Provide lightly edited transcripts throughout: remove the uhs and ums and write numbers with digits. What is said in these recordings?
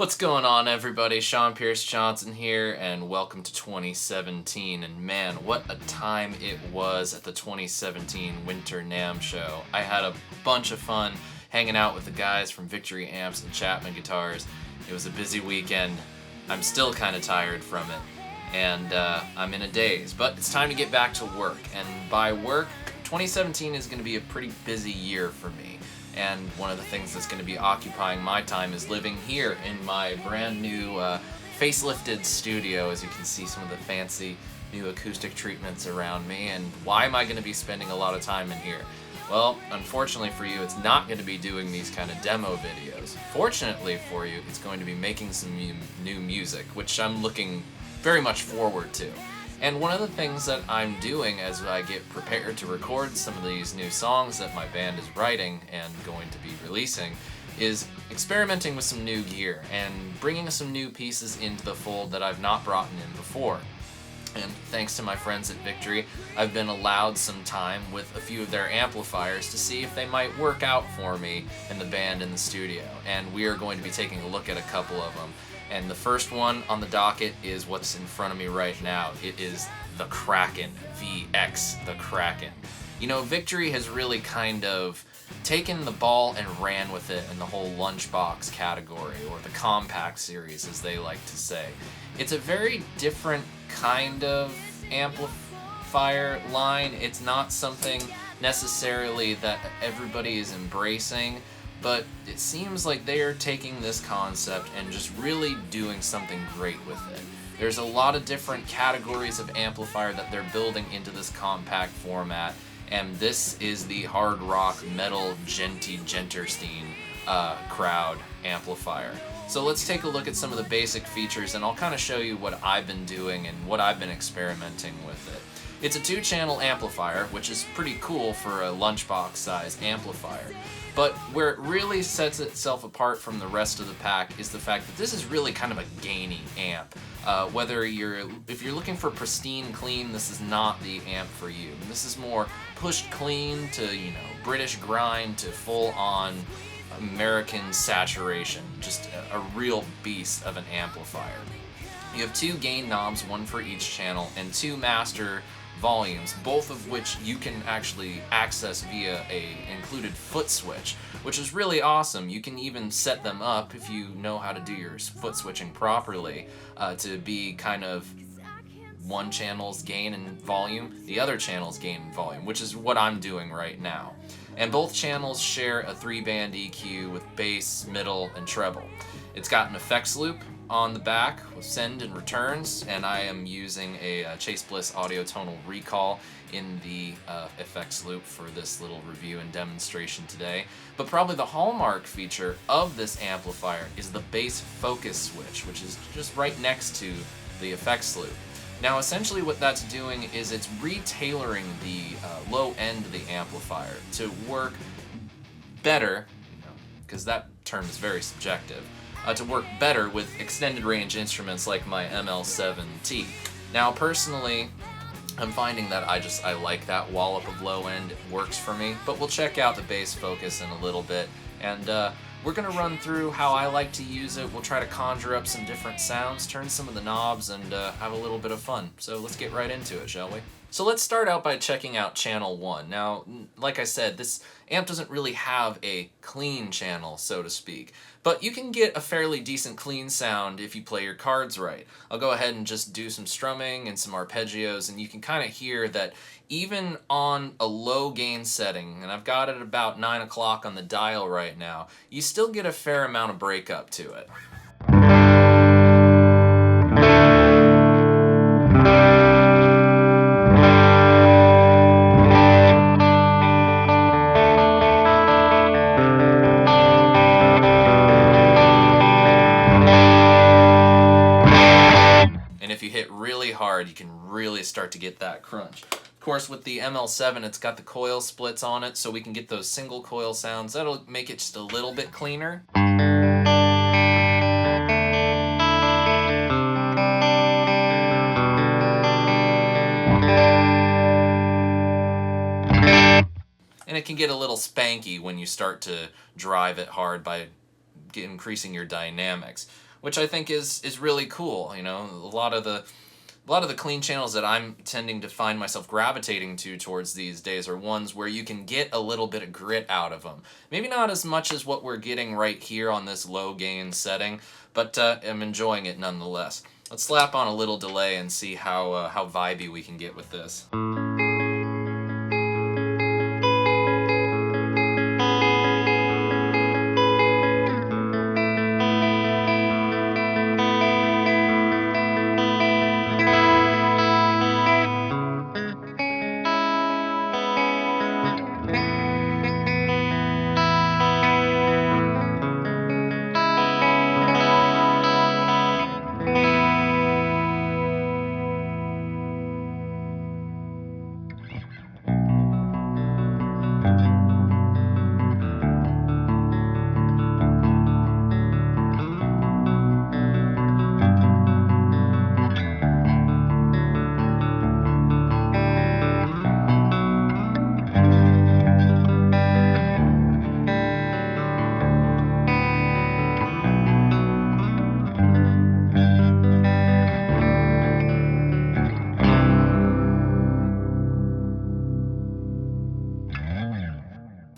What's going on, everybody? Sean Pierce Johnson here, and welcome to 2017. And man, what a time it was at the 2017 Winter NAMM show. I had a bunch of fun hanging out with the guys from Victory Amps and Chapman Guitars. It was a busy weekend. I'm still kind of tired from it, and I'm in a daze. But it's time to get back to work, and by work, 2017 is going to be a pretty busy year for me. And one of the things that's going to be occupying my time is living here in my brand new facelifted studio. As you can see, some of the fancy new acoustic treatments around me. And why am I going to be spending a lot of time in here? Well, unfortunately for you, it's not going to be doing these kind of demo videos. Fortunately for you, it's going to be making some new music, which I'm looking very much forward to. And one of the things that I'm doing as I get prepared to record some of these new songs that my band is writing and going to be releasing is experimenting with some new gear and bringing some new pieces into the fold that I've not brought in before. And thanks to my friends at Victory, I've been allowed some time with a few of their amplifiers to see if they might work out for me and the band in the studio. And we are going to be taking a look at a couple of them. And the first one on the docket is what's in front of me right now. It is the Kraken, VX The Kraken. You know, Victory has really kind of taken the ball and ran with it in the whole lunchbox category, or the compact series as they like to say. It's a very different kind of amplifier line. It's not something necessarily that everybody is embracing, but it seems like they are taking this concept and just really doing something great with it. There's a lot of different categories of amplifier that they're building into this compact format, and this is the hard rock metal Genterstein crowd amplifier. So let's take a look at some of the basic features, and I'll kind of show you what I've been doing and what I've been experimenting with it. It's a 2-channel amplifier, which is pretty cool for a lunchbox size amplifier. But where it really sets itself apart from the rest of the pack is the fact that this is really kind of a gainy amp. If you're looking for pristine clean, this is not the amp for you. This is more pushed clean to, British grind to full-on American saturation. Just a real beast of an amplifier. You have 2 gain knobs, one for each channel, and 2 master volumes, both of which you can actually access via a included foot switch, which is really awesome. You can even set them up, if you know how to do your foot switching properly, to be kind of one channel's gain and volume, the other channel's gain and volume, which is what I'm doing right now. And both channels share a 3-band EQ with bass, middle, and treble. It's got an effects loop on the back with send and returns, and I am using a Chase Bliss audio tonal recall in the effects loop for this little review and demonstration today. But probably the hallmark feature of this amplifier is the bass focus switch, which is just right next to the effects loop. Now essentially what that's doing is it's retailoring the low end of the amplifier to work better, because that term is very subjective, to work better with extended range instruments like my ML7T. Now personally, I'm finding that I like that wallop of low end. It works for me, but we'll check out the bass focus in a little bit, and we're going to run through how I like to use it. We'll try to conjure up some different sounds, turn some of the knobs, and have a little bit of fun. So let's get right into it, shall we? So let's start out by checking out channel 1. Now, like I said, this amp doesn't really have a clean channel, so to speak, but you can get a fairly decent clean sound if you play your cards right. I'll go ahead and just do some strumming and some arpeggios, and you can kind of hear that even on a low gain setting, and I've got it about 9 o'clock on the dial right now, you still get a fair amount of breakup to it. If you hit really hard, you can really start to get that crunch. Of course, with the ML7, it's got the coil splits on it, so we can get those single coil sounds. That'll make it just a little bit cleaner. And it can get a little spanky when you start to drive it hard by increasing your dynamics. which I think is really cool. You know, a lot of the clean channels that I'm tending to find myself gravitating towards these days are ones where you can get a little bit of grit out of them. Maybe not as much as what we're getting right here on this low gain setting, but I'm enjoying it nonetheless. Let's slap on a little delay and see how vibey we can get with this.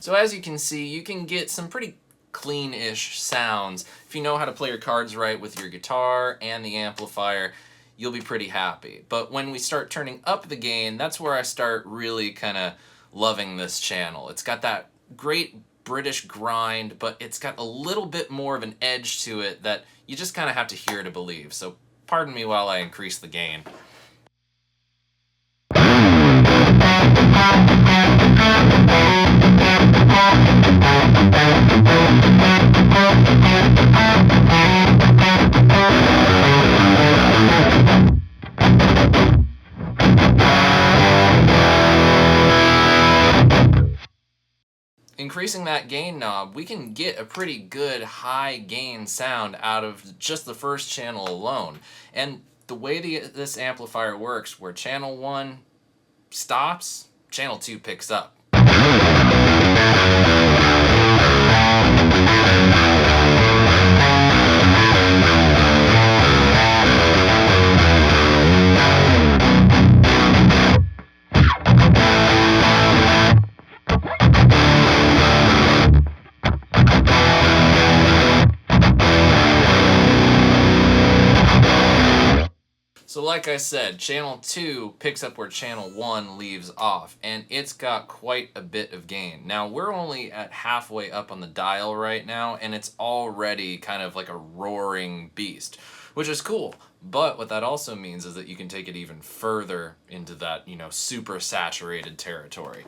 So as you can see, you can get some pretty clean-ish sounds. If you know how to play your cards right with your guitar and the amplifier, you'll be pretty happy. But when we start turning up the gain, that's where I start really kind of loving this channel. It's got that great British grind, but it's got a little bit more of an edge to it that you just kind of have to hear to believe. So pardon me while I increase the gain. Increasing that gain knob, we can get a pretty good high gain sound out of just the first channel alone. And the way this amplifier works, where channel 1 stops, channel 2 picks up. So like I said, channel 2 picks up where channel 1 leaves off, and it's got quite a bit of gain. Now, we're only at halfway up on the dial right now, and it's already kind of like a roaring beast, which is cool. But what that also means is that you can take it even further into that, you know, super saturated territory.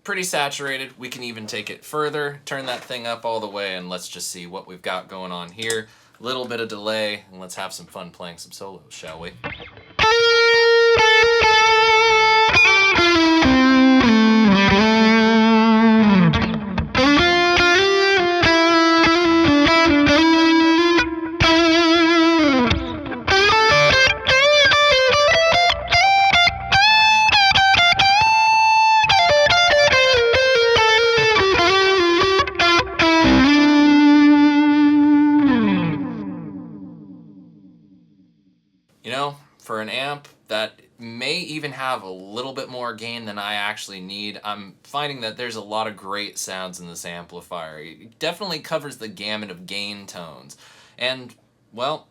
Pretty saturated. We can even take it further, turn that thing up all the way, and let's just see what we've got going on here. Little bit of delay, and let's have some fun playing some solos, shall we? You know, for an amp that may even have a little bit more gain than I actually need, I'm finding that there's a lot of great sounds in this amplifier. It definitely covers the gamut of gain tones. And, well,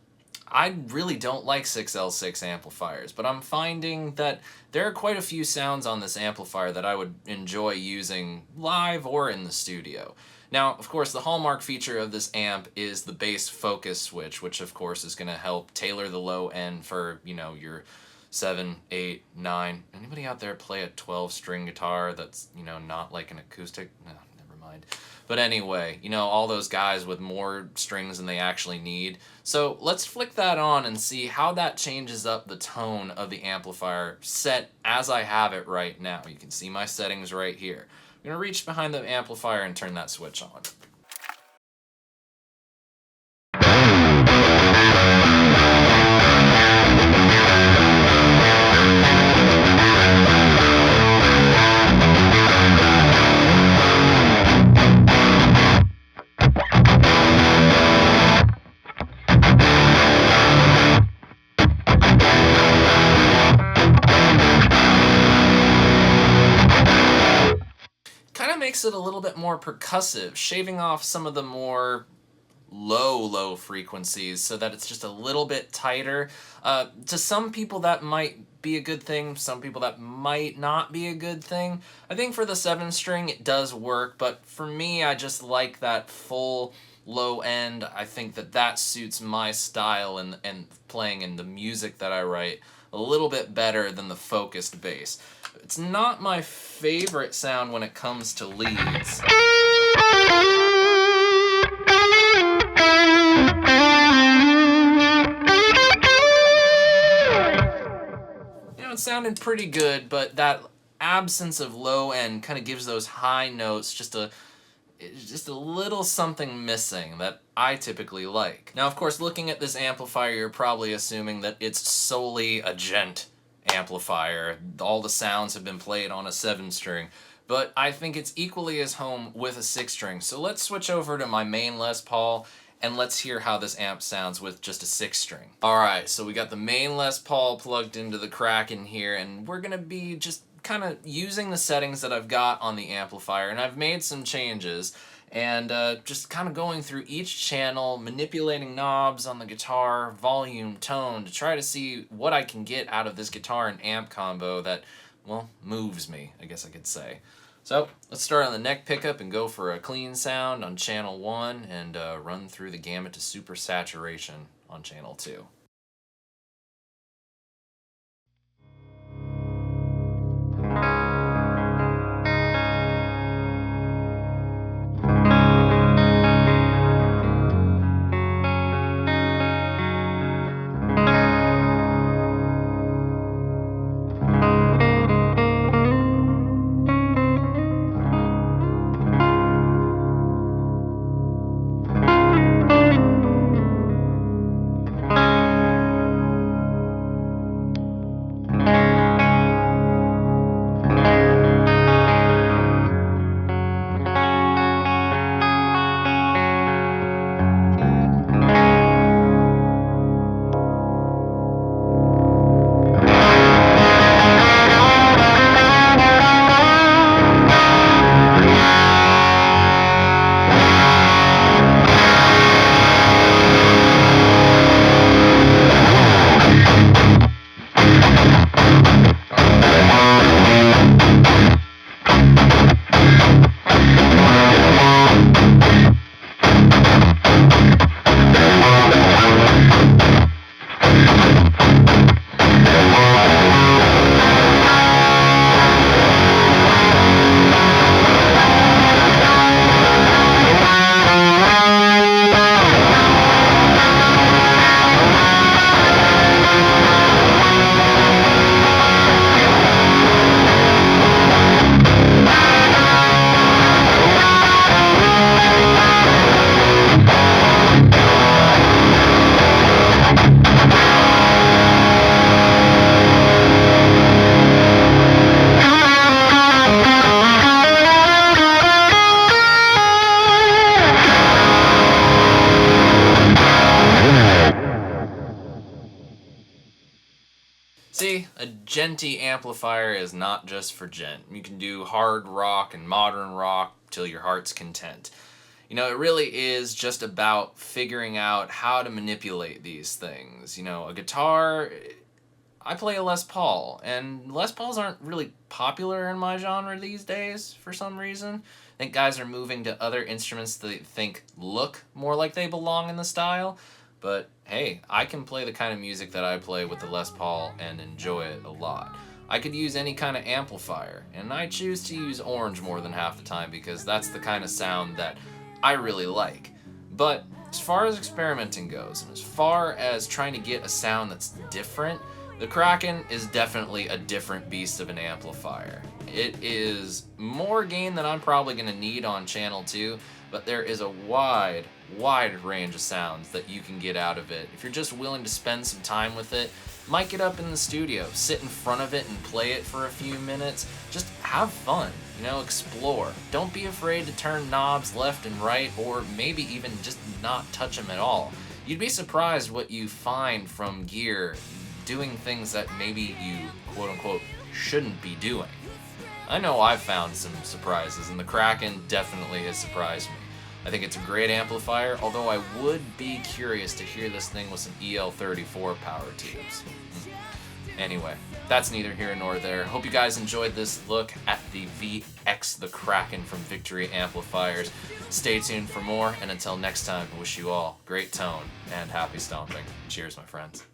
I really don't like 6L6 amplifiers, but I'm finding that there are quite a few sounds on this amplifier that I would enjoy using live or in the studio. Now, of course, the hallmark feature of this amp is the bass focus switch, which of course is going to help tailor the low end for, you know, your 7, 8, 9. Anybody out there play a 12-string guitar that's, not like an acoustic? No, never mind. But anyway, all those guys with more strings than they actually need. So let's flick that on and see how that changes up the tone of the amplifier set as I have it right now. You can see my settings right here. I'm going to reach behind the amplifier and turn that switch on. Makes it a little bit more percussive, shaving off some of the more low frequencies so that it's just a little bit tighter. To some people that might be a good thing, some people that might not be a good thing. I think for the 7-string it does work, but for me I just like that full low end. I think that suits my style and playing and the music that I write a little bit better than the focused bass. It's not my favorite sound when it comes to leads. It sounded pretty good, but that absence of low end kind of gives those high notes just a little something missing that I typically like. Now, of course, looking at this amplifier, you're probably assuming that it's solely a gent amplifier. All the sounds have been played on a 7-string, but I think it's equally as home with a 6-string. So let's switch over to my main Les Paul and let's hear how this amp sounds with just a 6-string. Alright, so we got the main Les Paul plugged into the Kraken here, and we're gonna be just kind of using the settings that I've got on the amplifier, and I've made some changes, and just kind of going through each channel, manipulating knobs on the guitar, volume, tone, to try to see what I can get out of this guitar and amp combo that, well, moves me, I guess I could say. So let's start on the neck pickup and go for a clean sound on channel 1 and run through the gamut to super saturation on channel 2. See, a genty amplifier is not just for gent. You can do hard rock and modern rock till your heart's content. You know, it really is just about figuring out how to manipulate these things. You know, a guitar, I play a Les Paul, and Les Pauls aren't really popular in my genre these days for some reason. I think guys are moving to other instruments that they think look more like they belong in the style. But hey, I can play the kind of music that I play with the Les Paul and enjoy it a lot. I could use any kind of amplifier, and I choose to use orange more than half the time because that's the kind of sound that I really like. But as far as experimenting goes, and as far as trying to get a sound that's different, the Kraken is definitely a different beast of an amplifier. It is more gain than I'm probably going to need on channel 2, but there is a wide range of sounds that you can get out of it. If you're just willing to spend some time with it, might get up in the studio, sit in front of it and play it for a few minutes. Just have fun, explore. Don't be afraid to turn knobs left and right, or maybe even just not touch them at all. You'd be surprised what you find from gear doing things that maybe you quote-unquote shouldn't be doing. I know I've found some surprises, and the Kraken definitely has surprised me. I think it's a great amplifier, although I would be curious to hear this thing with some EL34 power tubes. Anyway, that's neither here nor there. Hope you guys enjoyed this look at the VX The Kraken from Victory Amplifiers. Stay tuned for more, and until next time, I wish you all great tone and happy stomping. Cheers, my friends.